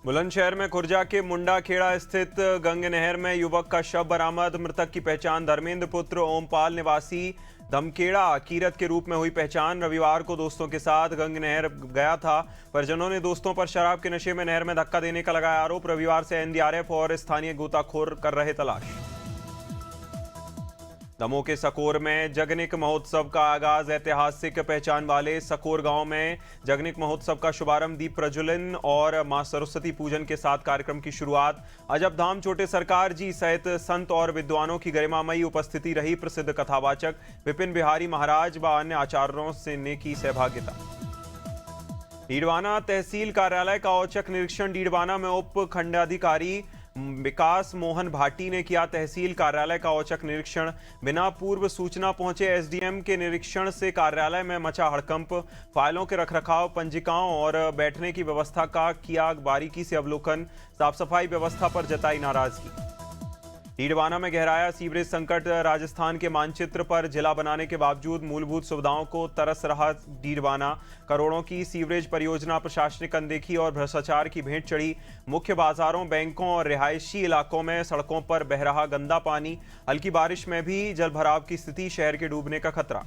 बुलंदशहर में खुर्जा के मुंडा खेड़ा स्थित गंग नहर में युवक का शव बरामद। मृतक की पहचान धर्मेंद्र पुत्र ओमपाल निवासी धमखेड़ा कीरत के रूप में हुई पहचान। रविवार को दोस्तों के साथ गंग नहर गया था। परिजनों ने दोस्तों पर शराब के नशे में नहर में धक्का देने का लगाया आरोप। रविवार से एनडीआरएफ और स्थानीय गोताखोर कर रहे तलाश। दमोह के सकोर में जगनिक महोत्सव का आगाज। ऐतिहासिक पहचान वाले सकोर गांव में जगनिक महोत्सव का शुभारंभ दीप प्रज्वलन और मां सरस्वती पूजन के साथ कार्यक्रम की शुरुआत। अजब धाम छोटे सरकार जी सहित संत और विद्वानों की गरिमामयी उपस्थिति रही। प्रसिद्ध कथावाचक विपिन बिहारी महाराज व अन्य आचार्यों से ने की सहभागिता। डीडवाना तहसील कार्यालय का औचक निरीक्षण। डीडवाना में उप खंडाधिकारी विकास मोहन भाटी ने किया तहसील कार्यालय का औचक निरीक्षण। बिना पूर्व सूचना पहुंचे एसडीएम के निरीक्षण से कार्यालय में मचा हड़कंप। फाइलों के रखरखाव, पंजिकाओं और बैठने की व्यवस्था का किया बारीकी से अवलोकन। साफ सफाई व्यवस्था पर जताई नाराजगी। डीडवाना में गहराया सीवरेज संकट। राजस्थान के मानचित्र पर जिला बनाने के बावजूद मूलभूत सुविधाओं को तरस रहा डीडवाना। करोड़ों की सीवरेज परियोजना प्रशासनिक अनदेखी और भ्रष्टाचार की भेंट चढ़ी। मुख्य बाजारों, बैंकों और रिहायशी इलाकों में सड़कों पर बह रहा गंदा पानी। हल्की बारिश में भी जलभराव की स्थिति, शहर के डूबने का खतरा।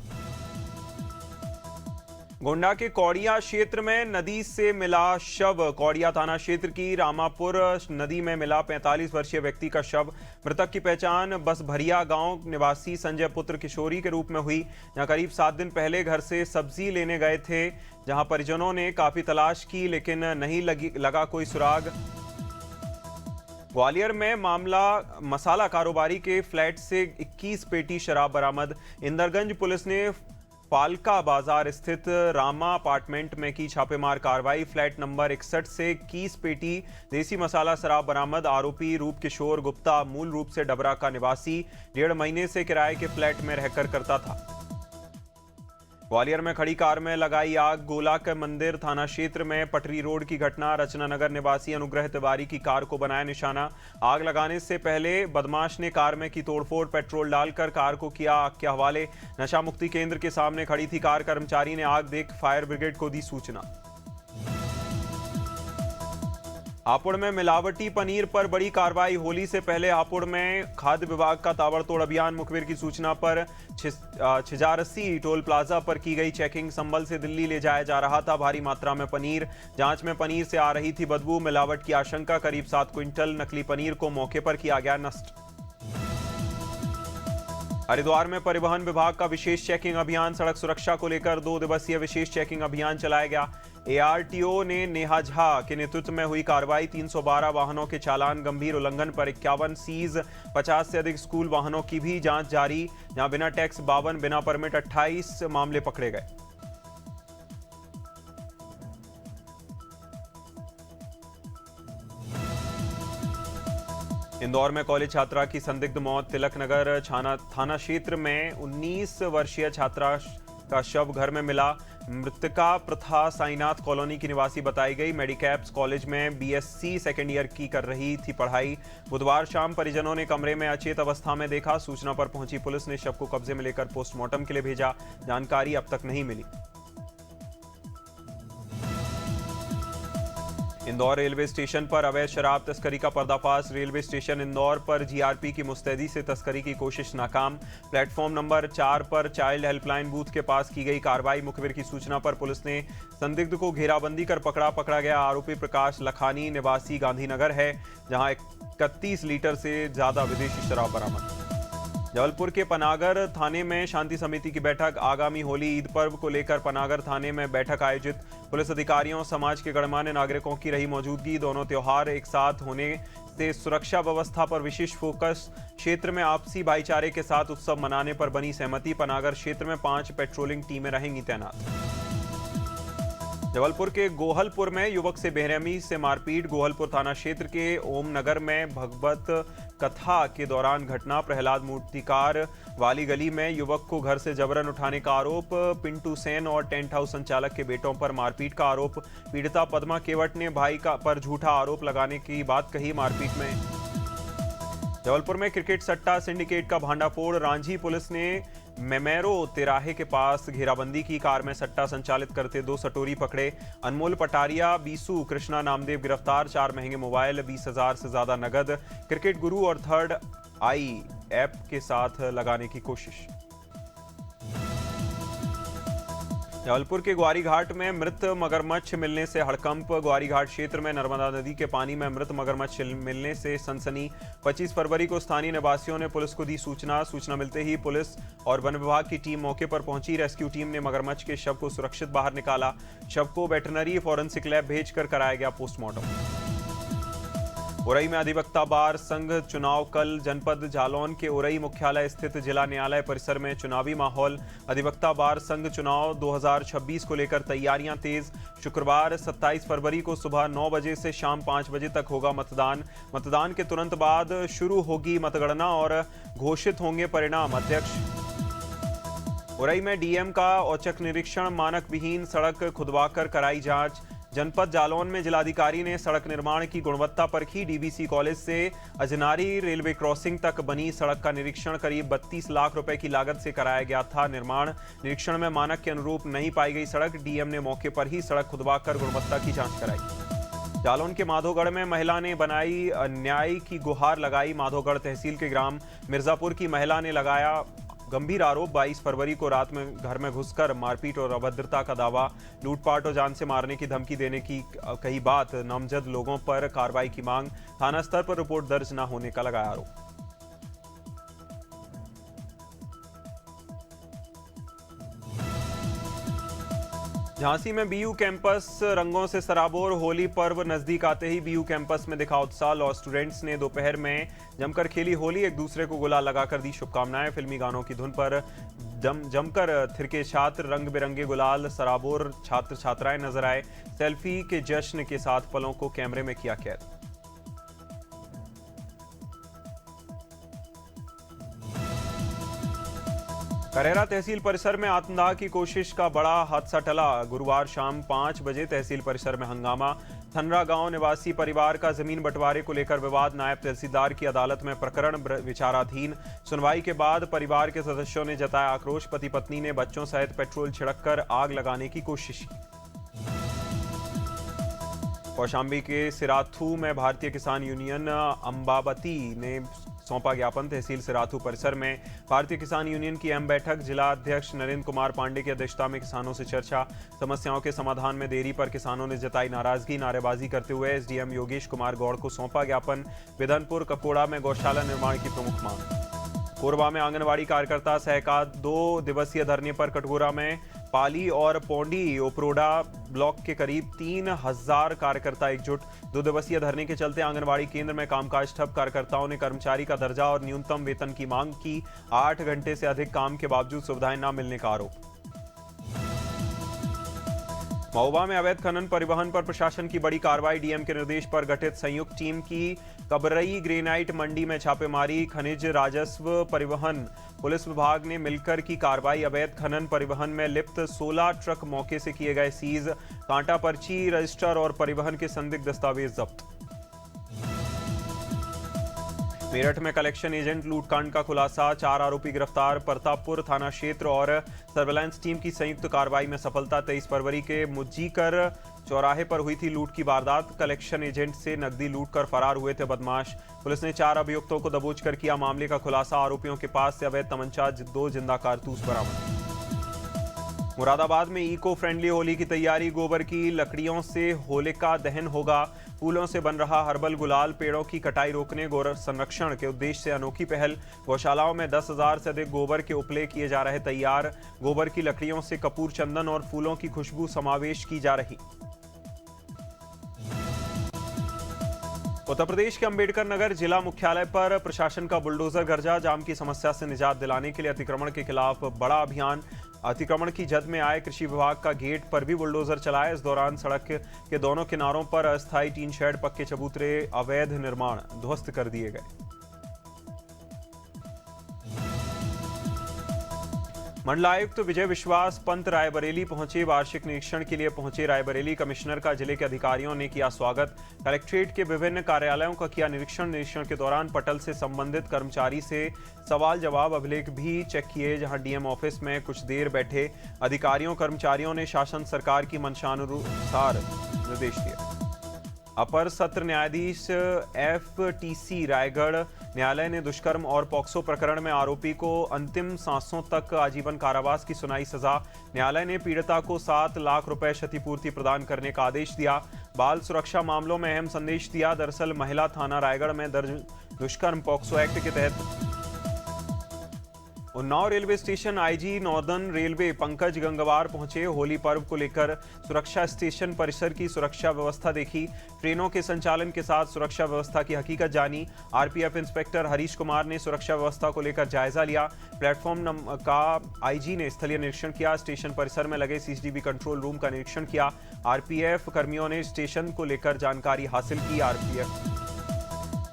गोंडा के कौड़िया क्षेत्र में नदी से मिला शव। कौड़िया थाना क्षेत्र की रामापुर नदी में मिला 45 वर्षीय व्यक्ति का शव। मृतक की पहचान बसभरिया गांव निवासी संजय पुत्र किशोरी के रूप में हुई, जहां करीब 7 दिन पहले घर से सब्जी लेने गए थे। जहां परिजनों ने काफी तलाश की लेकिन नहीं लगा कोई सुराग। ग्वालियर में मामला मसाला कारोबारी के फ्लैट से 21 पेटी शराब बरामद। इंदरगंज पुलिस ने पालका बाजार स्थित रामा अपार्टमेंट में की छापेमार कार्रवाई। फ्लैट नंबर 61 से 21 पेटी देसी मसाला शराब बरामद। आरोपी रूप किशोर गुप्ता मूल रूप से डबरा का निवासी 1.5 महीने से किराए के फ्लैट में रहकर करता था। ग्वालियर में खड़ी कार में लगाई आग। गोला के मंदिर थाना क्षेत्र में पटरी रोड की घटना। रचना नगर निवासी अनुग्रह तिवारी की कार को बनाया निशाना। आग लगाने से पहले बदमाश ने कार में की तोड़फोड़। पेट्रोल डालकर कार को किया आग के हवाले। नशा मुक्ति केंद्र के सामने खड़ी थी कार। कर्मचारी ने आग देख फायर ब्रिगेड को दी सूचना। हापुड़ में मिलावटी पनीर पर बड़ी कार्रवाई। होली से पहले हापुड़ में खाद्य विभाग का ताबड़तोड़ अभियान। मुखबिर की सूचना पर छिजारसी टोल प्लाजा पर की गई चेकिंग। संभल से दिल्ली ले जाया जा रहा था भारी मात्रा में पनीर। जांच में पनीर से आ रही थी बदबू। मिलावट की आशंका। करीब 7 क्विंटल नकली पनीर को मौके पर किया गया नष्ट। हरिद्वार में परिवहन विभाग का विशेष चेकिंग अभियान। सड़क सुरक्षा को लेकर 2 दिवसीय विशेष चेकिंग अभियान चलाया गया। एआरटीओ ने नेहा झा के नेतृत्व में हुई कार्रवाई। 312 वाहनों के चालान, गंभीर उल्लंघन पर 51 सीज। 50 से अधिक स्कूल वाहनों की भी जांच जारी। जहां बिना टैक्स 52, बिना परमिट 28 मामले पकड़े गए। इंदौर में कॉलेज छात्रा की संदिग्ध मौत। तिलक नगर थाना क्षेत्र में 19 वर्षीय छात्रा का शव घर में मिला। मृतका प्रथा साईनाथ कॉलोनी की निवासी बताई गई। मेडिकैप्स कॉलेज में बीएससी सेकेंड ईयर की कर रही थी पढ़ाई। बुधवार शाम परिजनों ने कमरे में अचेत अवस्था में देखा। सूचना पर पहुंची पुलिस ने शव को कब्जे में लेकर पोस्टमार्टम के लिए भेजा। जानकारी अब तक नहीं मिली। इंदौर रेलवे स्टेशन पर अवैध शराब तस्करी का पर्दाफाश। रेलवे स्टेशन इंदौर पर जीआरपी की मुस्तैदी से तस्करी की कोशिश नाकाम। प्लेटफॉर्म नंबर 4 पर चाइल्ड हेल्पलाइन बूथ के पास की गई कार्रवाई। मुखबिर की सूचना पर पुलिस ने संदिग्ध को घेराबंदी कर पकड़ा गया। आरोपी प्रकाश लखानी निवासी गांधीनगर है, जहां 31 लीटर से ज्यादा विदेशी शराब बरामद। जबलपुर के पनागर थाने में शांति समिति की बैठक। आगामी होली ईद पर्व को लेकर पनागर थाने में बैठक आयोजित। पुलिस अधिकारियों, समाज के गणमान्य नागरिकों की रही मौजूदगी। दोनों त्योहार एक साथ होने से सुरक्षा व्यवस्था पर विशेष फोकस। क्षेत्र में आपसी भाईचारे के साथ उत्सव मनाने पर बनी सहमति। पनागर क्षेत्र में 5 पेट्रोलिंग टीमें रहेंगी तैनात। जबलपुर के गोहलपुर में युवक से बेरहमी से मारपीट। गोहलपुर थाना क्षेत्र के ओम नगर में भगवत कथा के दौरान घटना। प्रहलाद मूर्तिकार वाली गली में युवक को घर से जबरन उठाने का आरोप। पिंटू सेन और टेंट हाउस संचालक के बेटों पर मारपीट का आरोप। पीड़िता पद्मा केवट ने भाई पर झूठा आरोप लगाने की बात कही। मारपीट में जबलपुर में क्रिकेट सट्टा सिंडिकेट का भांडाफोड़। रांझी पुलिस ने मेमेरो तिराहे के पास घेराबंदी की। कार में सट्टा संचालित करते 2 सटोरी पकड़े। अनमोल पटारिया, बीसू कृष्णा नामदेव गिरफ्तार। 4 महंगे मोबाइल, 20,000 से ज्यादा नगद। क्रिकेट गुरु और थर्ड आई ऐप के साथ लगाने की कोशिश। जबलपुर के ग्वारीघाट में मृत मगरमच्छ मिलने से हड़कंप। ग्वारीघाट क्षेत्र में नर्मदा नदी के पानी में मृत मगरमच्छ मिलने से सनसनी। 25 फरवरी को स्थानीय निवासियों ने पुलिस को दी सूचना मिलते ही पुलिस और वन विभाग की टीम मौके पर पहुंची। रेस्क्यू टीम ने मगरमच्छ के शव को सुरक्षित बाहर निकाला। शव को वेटरनरी फॉरेंसिक लैब भेजकर कराया गया पोस्टमार्टम। उरई में अधिवक्ता बार संघ चुनाव कल। जनपद जालौन के उरई मुख्यालय स्थित जिला न्यायालय परिसर में चुनावी माहौल। अधिवक्ता बार संघ चुनाव 2026 को लेकर तैयारियां तेज। शुक्रवार 27 फरवरी को सुबह 9 बजे से शाम 5 बजे तक होगा मतदान। मतदान के तुरंत बाद शुरू होगी मतगणना और घोषित होंगे परिणाम। अध्यक्ष उरई में डीएम का औचक निरीक्षण। मानक विहीन सड़क खुदवाकर कराई जांच। जनपद जालौन में जिलाधिकारी ने सड़क निर्माण की गुणवत्ता परखी। डीवीसी कॉलेज से अजनारी रेलवे क्रॉसिंग तक बनी सड़क का निरीक्षण करीब 32 लाख रुपए की लागत से कराया गया था। निर्माण निरीक्षण में मानक के अनुरूप नहीं पाई गई सड़क। डीएम ने मौके पर ही सड़क खुदवाकर गुणवत्ता की जांच कराई। जालौन के माधोगढ़ में महिला ने बनाई न्याय की गुहार लगाई। माधोगढ़ तहसील के ग्राम मिर्जापुर की महिला ने लगाया गंभीर आरोप। 22 फरवरी को रात में घर में घुसकर मारपीट और अभद्रता का दावा। लूटपाट और जान से मारने की धमकी देने की कही बात। नामजद लोगों पर कार्रवाई की मांग। थाना स्तर पर रिपोर्ट दर्ज न होने का लगाया आरोप। झांसी में बीयू कैंपस रंगों से सराबोर। होली पर्व नजदीक आते ही बीयू कैंपस में दिखा उत्साह। लॉ स्टूडेंट्स ने दोपहर में जमकर खेली होली। एक दूसरे को गुलाल लगाकर दी शुभकामनाएं। फिल्मी गानों की धुन पर जमकर थिरके छात्र। रंग बिरंगे गुलाल सराबोर छात्र छात्राएं नजर आए। सेल्फी के जश्न के साथ पलों को कैमरे में किया कैद। करेरा तहसील परिसर में आत्मदाह की कोशिश का बड़ा हादसा टला। गुरुवार शाम 5 बजे तहसील परिसर में हंगामा। थनरा गांव निवासी परिवार का जमीन बंटवारे को लेकर विवाद। नायब तहसीलदार की अदालत में प्रकरण विचाराधीन। सुनवाई के बाद परिवार के सदस्यों ने जताया आक्रोश। पति पत्नी ने बच्चों सहित पेट्रोल छिड़ककर आग लगाने की कोशिश की। कौशाम्बी के सिराथू में भारतीय किसान यूनियन अंबावती ने सौंपा ज्ञापन। तहसील सिराथू परिसर में भारतीय किसान यूनियन की अहम बैठक। जिला अध्यक्ष नरेंद्र कुमार पांडे की अध्यक्षता में किसानों से चर्चा। समस्याओं के समाधान में देरी पर किसानों ने जताई नाराजगी। नारेबाजी करते हुए एसडीएम योगेश कुमार गौड़ को सौंपा ज्ञापन। बिधनपुर ककोड़ा में गौशाला निर्माण की प्रमुख मांग। कोरबा में आंगनवाड़ी कार्यकर्ता सहका 2 दिवसीय धरने पर। कटघोरा में पाली और पौंडी ओपरोडा ब्लॉक के करीब 3,000 कार्यकर्ता एकजुट। 2 दिवसीय धरने के चलते आंगनवाड़ी केंद्र में कामकाज ठप। कार्यकर्ताओं ने कर्मचारी का दर्जा और न्यूनतम वेतन की मांग की। 8 घंटे से अधिक काम के बावजूद सुविधाएं न मिलने का आरोप। महोबा में अवैध खनन परिवहन पर प्रशासन की बड़ी कार्रवाई। डीएम के निर्देश पर गठित संयुक्त टीम की कबरई ग्रेनाइट मंडी में छापेमारी। खनिज राजस्व परिवहन पुलिस विभाग ने मिलकर की कार्रवाई। अवैध खनन परिवहन में लिप्त 16 ट्रक मौके से किए गए सीज। कांटा पर्ची, रजिस्टर और परिवहन के संदिग्ध दस्तावेज जब्त। मेरठ में कलेक्शन एजेंट लूटकांड का खुलासा। 4 आरोपी गिरफ्तार। प्रतापपुर थाना क्षेत्र और सर्वेलांस टीम की संयुक्त कार्रवाई में सफलता। 23 फरवरी के मुज्जीकर चौराहे पर हुई थी लूट की वारदात। कलेक्शन एजेंट से नकदी लूट कर फरार हुए थे बदमाश। पुलिस ने 4 अभियुक्तों को दबोच कर किया मामले का खुलासा। आरोपियों के पास से अवैध तमंचा, 2 जिंदा कारतूस बरामद। मुरादाबाद में इको फ्रेंडली होली की तैयारी। गोबर की लकड़ियों से होलिका दहन होगा। फूलों से बन रहा हर्बल गुलाल। पेड़ों की कटाई रोकने, गौ संरक्षण के उद्देश्य से अनोखी पहल। गौशालाओं में 10,000 से अधिक गोबर के उपले किए जा रहे तैयार। गोबर की लकड़ियों से कपूर, चंदन और फूलों की खुशबू समावेश की जा रही। उत्तर प्रदेश के अंबेडकर नगर जिला मुख्यालय पर प्रशासन का बुलडोजर गरजा। जाम की समस्या से निजात दिलाने के लिए अतिक्रमण के खिलाफ बड़ा अभियान। अतिक्रमण की जद में आए कृषि विभाग का गेट पर भी बुलडोजर चलाया। इस दौरान सड़क के दोनों किनारों पर अस्थायी टीन शेड, पक्के चबूतरे, अवैध निर्माण ध्वस्त कर दिए गए। मंडलायुक्त विजय विश्वास पंत रायबरेली पहुंचे। वार्षिक निरीक्षण के लिए पहुंचे रायबरेली कमिश्नर का जिले के अधिकारियों ने किया स्वागत। कलेक्ट्रेट के विभिन्न कार्यालयों का किया निरीक्षण के दौरान पटल से संबंधित कर्मचारी से सवाल जवाब अभिलेख भी चेक किए, जहां डीएम ऑफिस में कुछ देर बैठे अधिकारियों कर्मचारियों ने शासन सरकार की मंशानुसार निर्देश दिए। अपर सत्र न्यायाधीश एफटीसी रायगढ़ न्यायालय ने दुष्कर्म और पॉक्सो प्रकरण में आरोपी को अंतिम सांसों तक आजीवन कारावास की सुनाई सजा। न्यायालय ने पीड़िता को 7 लाख रुपए क्षतिपूर्ति प्रदान करने का आदेश दिया। बाल सुरक्षा मामलों में अहम संदेश दिया। दरअसल महिला थाना रायगढ़ में दर्ज दुष्कर्म पॉक्सो एक्ट के तहत Unnao railway station IG northern railway Pankaj Gangwar पहुंचे। होली पर्व को लेकर सुरक्षा स्टेशन परिसर की सुरक्षा व्यवस्था देखी। ट्रेनों के संचालन के साथ सुरक्षा व्यवस्था की हकीकत जानी। आरपीएफ इंस्पेक्टर हरीश कुमार ने सुरक्षा व्यवस्था को लेकर जायजा लिया। प्लेटफॉर्म का आईजी ने स्थलीय निरीक्षण किया। स्टेशन परिसर में लगे सीसीटीवी कंट्रोल रूम का निरीक्षण किया। आरपीएफ कर्मियों ने स्टेशन को लेकर जानकारी हासिल की।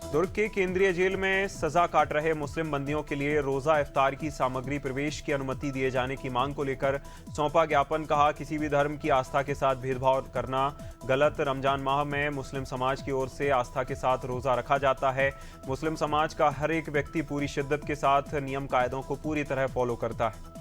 दुर्ग के केंद्रीय जेल में सजा काट रहे मुस्लिम बंदियों के लिए रोजा इफ्तार की सामग्री प्रवेश की अनुमति दिए जाने की मांग को लेकर सौंपा ज्ञापन। कहा, किसी भी धर्म की आस्था के साथ भेदभाव करना गलत। रमजान माह में मुस्लिम समाज की ओर से आस्था के साथ रोजा रखा जाता है। मुस्लिम समाज का हर एक व्यक्ति पूरी शिद्दत के साथ नियम कायदों को पूरी तरह फॉलो करता है।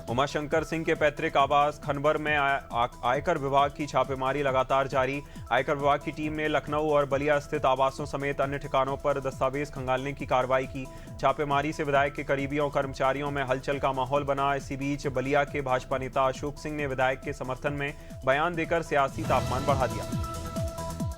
उमाशंकर सिंह के पैतृक आवास खनबर में आयकर विभाग की छापेमारी लगातार जारी। आयकर विभाग की टीम ने लखनऊ और बलिया स्थित आवासों समेत अन्य ठिकानों पर दस्तावेज खंगालने की कार्रवाई की। छापेमारी से विधायक के करीबियों कर्मचारियों में हलचल का माहौल बना। इसी बीच बलिया के भाजपा नेता अशोक सिंह ने विधायक के समर्थन में बयान देकर सियासी तापमान बढ़ा दिया।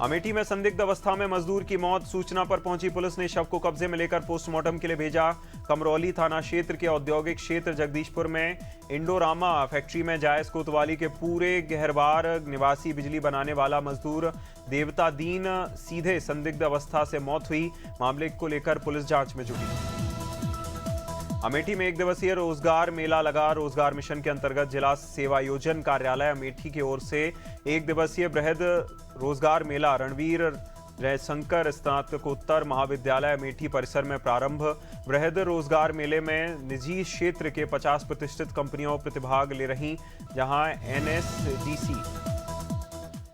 अमेठी में संदिग्ध अवस्था में मजदूर की मौत। सूचना पर पहुंची पुलिस ने शव को कब्जे में लेकर पोस्टमार्टम के लिए भेजा। कमरौली थाना क्षेत्र के औद्योगिक क्षेत्र जगदीशपुर में इंडोरामा फैक्ट्री में जायज कोतवाली के पूरे गहरवार निवासी बिजली बनाने वाला मजदूर देवता दीन सीधे संदिग्ध अवस्था से मौत हुई। मामले को लेकर पुलिस जांच में जुटी। अमेठी में 1 दिवसीय रोजगार मेला लगा। रोजगार मिशन के अंतर्गत जिला सेवा योजन कार्यालय अमेठी की ओर से 1 दिवसीय बृहद रोजगार मेला रणवीर जयशंकर स्नातकोत्तर महाविद्यालय अमेठी परिसर में प्रारंभ। बृहद रोजगार मेले में निजी क्षेत्र के 50 प्रतिष्ठित कंपनियां प्रतिभाग ले रही, जहां एनएसडीसी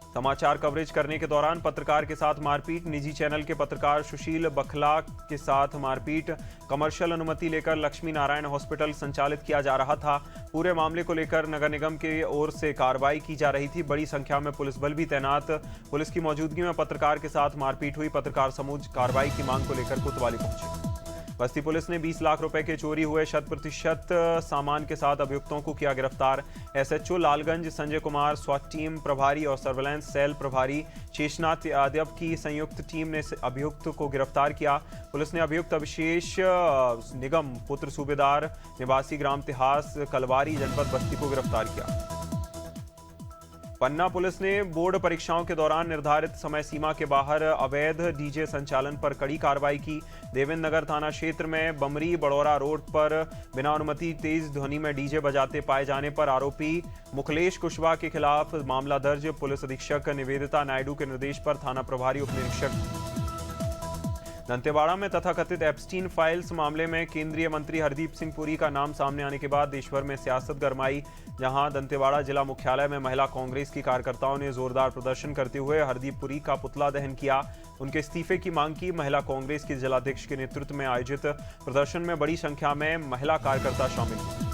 समाचार कवरेज करने के दौरान पत्रकार के साथ मारपीट। निजी चैनल के पत्रकार सुशील बखला के साथ मारपीट। कमर्शियल अनुमति लेकर लक्ष्मी नारायण हॉस्पिटल संचालित किया जा रहा था। पूरे मामले को लेकर नगर निगम की ओर से कार्रवाई की जा रही थी। बड़ी संख्या में पुलिस बल भी तैनात। पुलिस की मौजूदगी में पत्रकार के साथ मारपीट हुई। पत्रकार समूह कार्रवाई की मांग को लेकर कोतवाली पहुंचे। बस्ती पुलिस ने 20 लाख रुपए के चोरी हुए 100% सामान के साथ अभियुक्तों को किया गिरफ्तार। एसएचओ लालगंज संजय कुमार, स्वाट टीम प्रभारी और सर्वेलेंस सेल प्रभारी शेषनाथ यादव की संयुक्त टीम ने अभियुक्त को गिरफ्तार किया। पुलिस ने अभियुक्त अविशेष निगम पुत्र सूबेदार निवासी ग्राम तिहास कलवारी जनपद बस्ती को गिरफ्तार किया। पन्ना पुलिस ने बोर्ड परीक्षाओं के दौरान निर्धारित समय सीमा के बाहर अवैध डीजे संचालन पर कड़ी कार्रवाई की। देवेंद्र नगर थाना क्षेत्र में बमरी बड़ौरा रोड पर बिना अनुमति तेज ध्वनि में डीजे बजाते पाए जाने पर आरोपी मुखलेश कुशवाहा के खिलाफ मामला दर्ज। पुलिस अधीक्षक निवेदिता नायडू के निर्देश पर थाना प्रभारी उप निरीक्षक दंतेवाड़ा में तथाकथित एप्स्टीन फाइल्स मामले में केंद्रीय मंत्री हरदीप सिंह पुरी का नाम सामने आने के बाद देश भर में सियासत गरमाई। जहां दंतेवाड़ा जिला मुख्यालय में महिला कांग्रेस की कार्यकर्ताओं ने जोरदार प्रदर्शन करते हुए हरदीप पुरी का पुतला दहन किया। उनके इस्तीफे की मांग की। महिला कांग्रेस के जिलाध्यक्ष के नेतृत्व में आयोजित प्रदर्शन में बड़ी संख्या में महिला कार्यकर्ता शामिल हुए।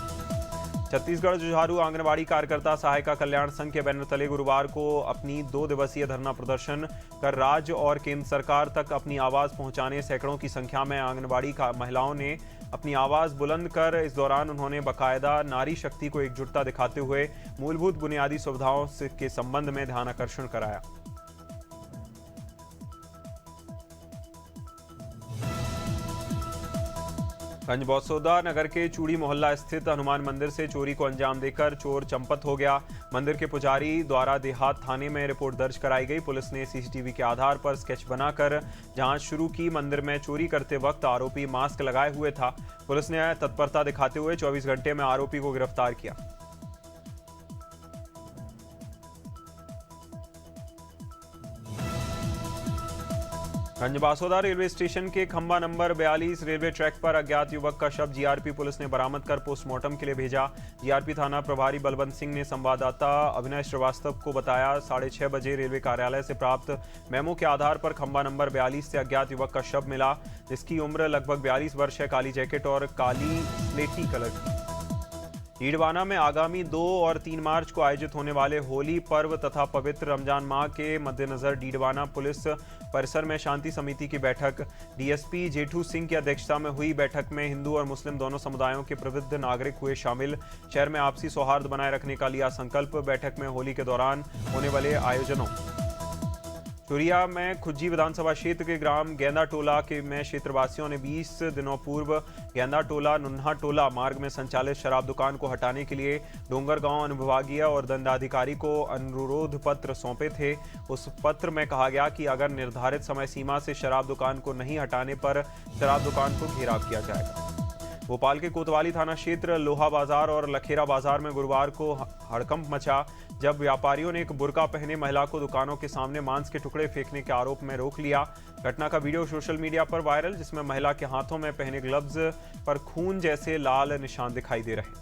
छत्तीसगढ़ जुझारू आंगनबाड़ी कार्यकर्ता सहायिका कल्याण संघ के बैनर तले गुरुवार को अपनी 2 दिवसीय धरना प्रदर्शन कर राज्य और केंद्र सरकार तक अपनी आवाज पहुंचाने सैकड़ों की संख्या में आंगनबाड़ी महिलाओं ने अपनी आवाज बुलंद कर। इस दौरान उन्होंने बाकायदा नारी शक्ति को एकजुटता दिखाते हुए मूलभूत बुनियादी सुविधाओं के संबंध में ध्यानाकर्षण कराया। गंजबौसौदा नगर के चूड़ी मोहल्ला स्थित हनुमान मंदिर से चोरी को अंजाम देकर चोर चंपत हो गया। मंदिर के पुजारी द्वारा देहात थाने में रिपोर्ट दर्ज कराई गई। पुलिस ने सीसीटीवी के आधार पर स्केच बनाकर जांच शुरू की। मंदिर में चोरी करते वक्त आरोपी मास्क लगाए हुए था। पुलिस ने तत्परता दिखाते हुए 24 घंटे में आरोपी को गिरफ्तार किया। गंजबासौदा रेलवे स्टेशन के खंबा नंबर 42 रेलवे ट्रैक पर अज्ञात युवक का शव जीआरपी पुलिस ने बरामद कर पोस्टमार्टम के लिए भेजा। जीआरपी थाना प्रभारी बलवंत सिंह ने संवाददाता अविनाश श्रीवास्तव को बताया, 6:30 बजे रेलवे कार्यालय से प्राप्त मेमो के आधार पर खंबा नंबर 42 से अज्ञात युवक का शव मिला, जिसकी उम्र लगभग 42 वर्ष है। काली जैकेट और काली स्लेटी कलर की। डीडवाना में आगामी 2 और 3 मार्च को आयोजित होने वाले होली पर्व तथा पवित्र रमजान माह के मद्देनजर डीडवाना पुलिस परिसर में शांति समिति की बैठक। डीएसपी जेठू सिंह की अध्यक्षता में हुई बैठक में हिंदू और मुस्लिम दोनों समुदायों के प्रबुद्ध नागरिक हुए शामिल। शहर में आपसी सौहार्द बनाए रखने का लिया संकल्प। बैठक में होली के दौरान होने वाले आयोजनों। चुरिया में खुज्जी विधानसभा क्षेत्र के ग्राम गेंदा टोला के में क्षेत्रवासियों ने 20 दिनों पूर्व गेंदा टोला नुन्हा टोला मार्ग में संचालित शराब दुकान को हटाने के लिए डोंगरगांव अनुविभागीय और दंडाधिकारी को अनुरोध पत्र सौंपे थे। उस पत्र में कहा गया कि अगर निर्धारित समय सीमा से शराब दुकान को नहीं हटाने पर शराब दुकान को घेराव किया जाएगा। भोपाल के कोतवाली थाना क्षेत्र लोहा बाजार और लखेरा बाजार में गुरुवार को हड़कंप मचा, जब व्यापारियों ने एक बुर्का पहने महिला को दुकानों के सामने मांस के टुकड़े फेंकने के आरोप में रोक लिया। घटना का वीडियो सोशल मीडिया पर वायरल, जिसमें महिला के हाथों में पहने ग्लव्स पर खून जैसे लाल निशान दिखाई दे रहे।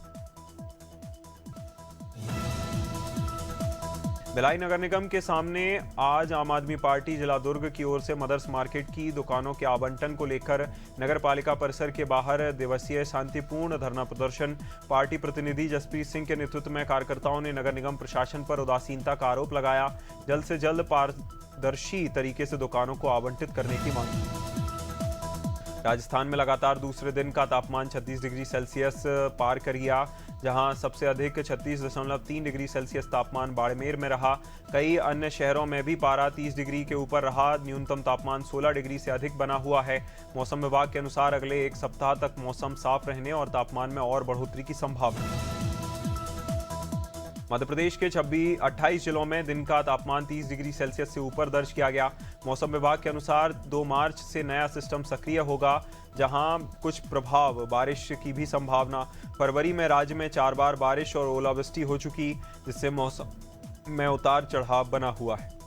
भिलाई नगर निगम के सामने आज आम आदमी पार्टी जिला दुर्ग की ओर से मदर्स मार्केट की दुकानों के आवंटन को लेकर नगर पालिका परिसर के बाहर दिवसीय शांतिपूर्ण धरना प्रदर्शन। पार्टी प्रतिनिधि जसप्रीत सिंह के नेतृत्व में कार्यकर्ताओं ने नगर निगम प्रशासन पर उदासीनता का आरोप लगाया। जल्द से जल्द पारदर्शी तरीके से दुकानों को आवंटित करने की मांग की। राजस्थान में लगातार दूसरे दिन का तापमान 36 डिग्री सेल्सियस पार कर गया, जहां सबसे अधिक 36.3 डिग्री सेल्सियस तापमान बाड़मेर में रहा। कई अन्य शहरों में भी पारा 30 डिग्री के ऊपर रहा। न्यूनतम तापमान 16 डिग्री से अधिक बना हुआ है। मौसम विभाग के अनुसार अगले 1 सप्ताह तक मौसम साफ रहने और तापमान में और बढ़ोतरी की संभावना। मध्य प्रदेश के 28 जिलों में दिन का तापमान 30 डिग्री सेल्सियस से ऊपर दर्ज किया गया। मौसम विभाग के अनुसार 2 मार्च से नया सिस्टम सक्रिय होगा, जहां कुछ प्रभाव बारिश की भी संभावना। फरवरी में राज्य में 4 बार बारिश और ओलावृष्टि हो चुकी, जिससे मौसम में उतार चढ़ाव बना हुआ है।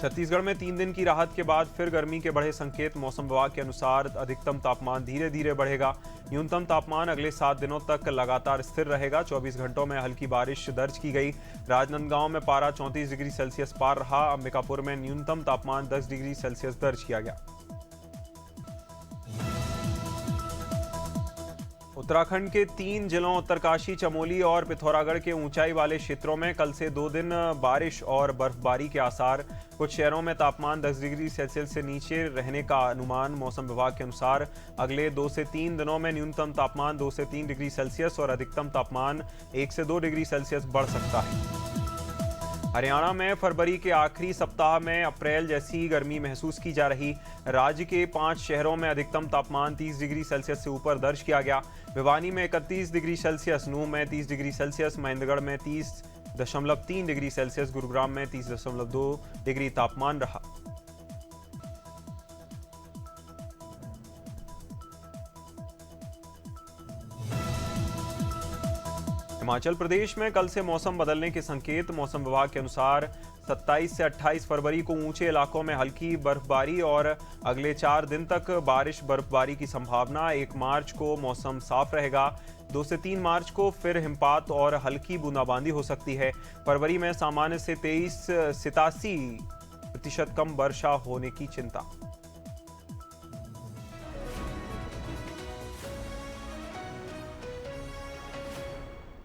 छत्तीसगढ़ में 3 दिन की राहत के बाद फिर गर्मी के बढ़े संकेत। मौसम विभाग के अनुसार अधिकतम तापमान धीरे धीरे बढ़ेगा। न्यूनतम तापमान अगले 7 दिनों तक लगातार स्थिर रहेगा। 24 घंटों में हल्की बारिश दर्ज की गई। राजनांदगांव में पारा 34 डिग्री सेल्सियस पार रहा। अंबिकापुर में न्यूनतम तापमान 10 डिग्री सेल्सियस दर्ज किया गया। उत्तराखंड के 3 जिलों उत्तरकाशी, चमोली और पिथौरागढ़ के ऊंचाई वाले क्षेत्रों में कल से 2 दिन बारिश और बर्फबारी के आसार। कुछ शहरों में तापमान 10 डिग्री सेल्सियस से नीचे रहने का अनुमान। मौसम विभाग के अनुसार अगले 2 से 3 दिनों में न्यूनतम तापमान 2 से 3 डिग्री सेल्सियस और अधिकतम तापमान 1 से 2 डिग्री सेल्सियस बढ़ सकता है। हरियाणा में फरवरी के आखिरी सप्ताह में अप्रैल जैसी गर्मी महसूस की जा रही। राज्य के 5 शहरों में अधिकतम तापमान 30 डिग्री सेल्सियस से ऊपर दर्ज किया गया। भिवानी में 31 डिग्री सेल्सियस, नूंह में 30 डिग्री सेल्सियस, महेंद्रगढ़ में 30.3 डिग्री सेल्सियस, गुरुग्राम में 30.2 डिग्री तापमान रहा। हिमाचल प्रदेश में कल से मौसम बदलने के संकेत। मौसम विभाग के अनुसार 27 से 28 फरवरी को ऊंचे इलाकों में हल्की बर्फबारी और अगले 4 दिन तक बारिश बर्फबारी की संभावना। 1 मार्च को मौसम साफ रहेगा। 2 से 3 मार्च को फिर हिमपात और हल्की बूंदाबांदी हो सकती है। फरवरी में सामान्य से 87% कम वर्षा होने की चिंता।